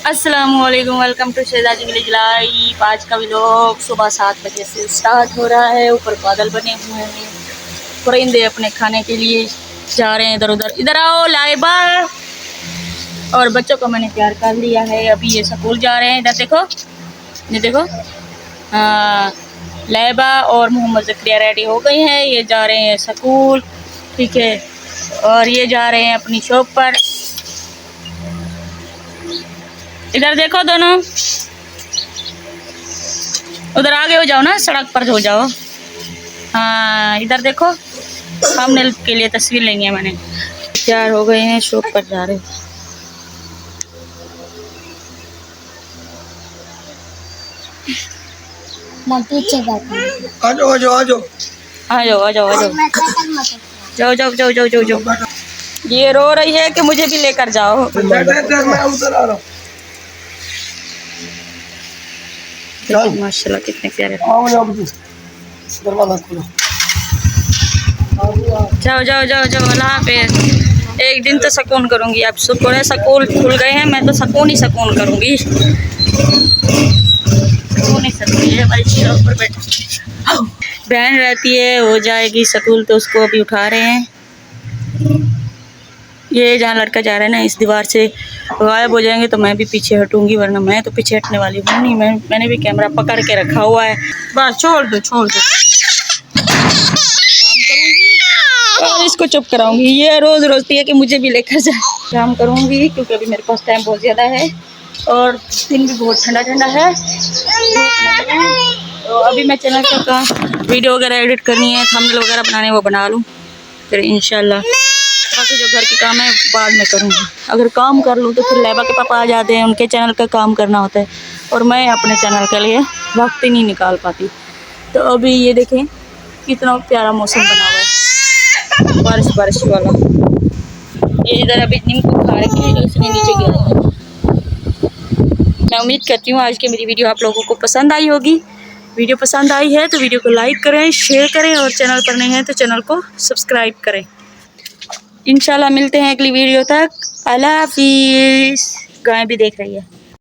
अस्सलामुअलैकुम, welcome to Shahzadi village life. आज का व्लॉग सुबह 7 बजे से स्टार्ट हो रहा है। ऊपर बादल बने हुए हैं, परिंदे अपने खाने के लिए जा रहे हैं इधर उधर। इधर आओ लाइबा। और बच्चों को मैंने तैयार कर लिया है, अभी ये स्कूल जा रहे हैं। इधर देखो, ये देखो, हाँ, लाइबा और मोहम्मद ज़करिया रेडी हो गए हैं, ये जा रहे हैं स्कूल, ठीक है। और ये जा रहे हैं अपनी शॉप पर। इधर देखो दोनों, उधर आगे हो जाओ ना, सड़क पर हो जाओ। हाँ, इधर देखो, थंबनेल के लिए तस्वीर लेंगे है मैंने। तैयार हो गए हैं, शॉप पर जा रहे हैं। आ जाओ आ जाओ आ जाओ आ जाओ आ जाओ आ जाओ, जाओ जाओ जाओ जाओ जाओ जाओ। ये रो रही है कि मुझे भी लेकर जाओ। मैं उधर आ रहा हूँ। माशाल्लाह कितने प्यारे। दरवाजा खोलो। जाओ जाओ जाओ जाओ, अल्लाह हाफिज़। एक दिन तो सुकून करूँगी। अब शुक्र है स्कूल खुल गए हैं, मैं तो सुकून ही सुकून करूँगी। सुकून ही सुकून है हमारी शॉप पर बैठे। बहन रहती है, हो जाएगी स्कूल, तो उसको अभी उठा रहे हैं। ये जहाँ लड़का जा रहा है ना, इस दीवार से गायब हो जाएंगे तो मैं भी पीछे हटूंगी, वरना मैं तो पीछे हटने वाली हूँ नहीं। मैंने भी कैमरा पकड़ के रखा हुआ है। बस छोड़ दो छोड़ दो, काम करूँगी और इसको चुप कराऊंगी। ये रोज़ रोज़ती है कि मुझे भी लेकर जाए। काम करूँगी क्योंकि अभी मेरे पास टाइम बहुत ज़्यादा है और दिन भी बहुत ठंडा ठंडा है। तो अभी मैं चैनल का वीडियो वगैरह एडिट करनी है, थंबनेल वगैरह बनाने, वो बना लूँ, फिर इंशाल्लाह बाकी जो घर के काम है बाद में करूँगी। अगर काम कर लूँ तो फिर लेबा के पापा आ जाते हैं, उनके चैनल का काम करना होता है और मैं अपने चैनल के लिए वक्त ही नहीं निकाल पाती। तो अभी ये देखें कितना प्यारा मौसम बना हुआ है, बारिश बारिश वाला। ये इधर अभी नीम को खा रखी है, इसलिए नीचे गिरा है। मैं उम्मीद करती हूँ आज की मेरी वीडियो आप लोगों को पसंद आई होगी। वीडियो पसंद आई है तो वीडियो को लाइक करें, शेयर करें और चैनल पर नए हैं तो चैनल को सब्सक्राइब करें। इंशाल्लाह मिलते हैं अगली वीडियो तक। अल्लाह हाफिज़। गाय भी देख रही है।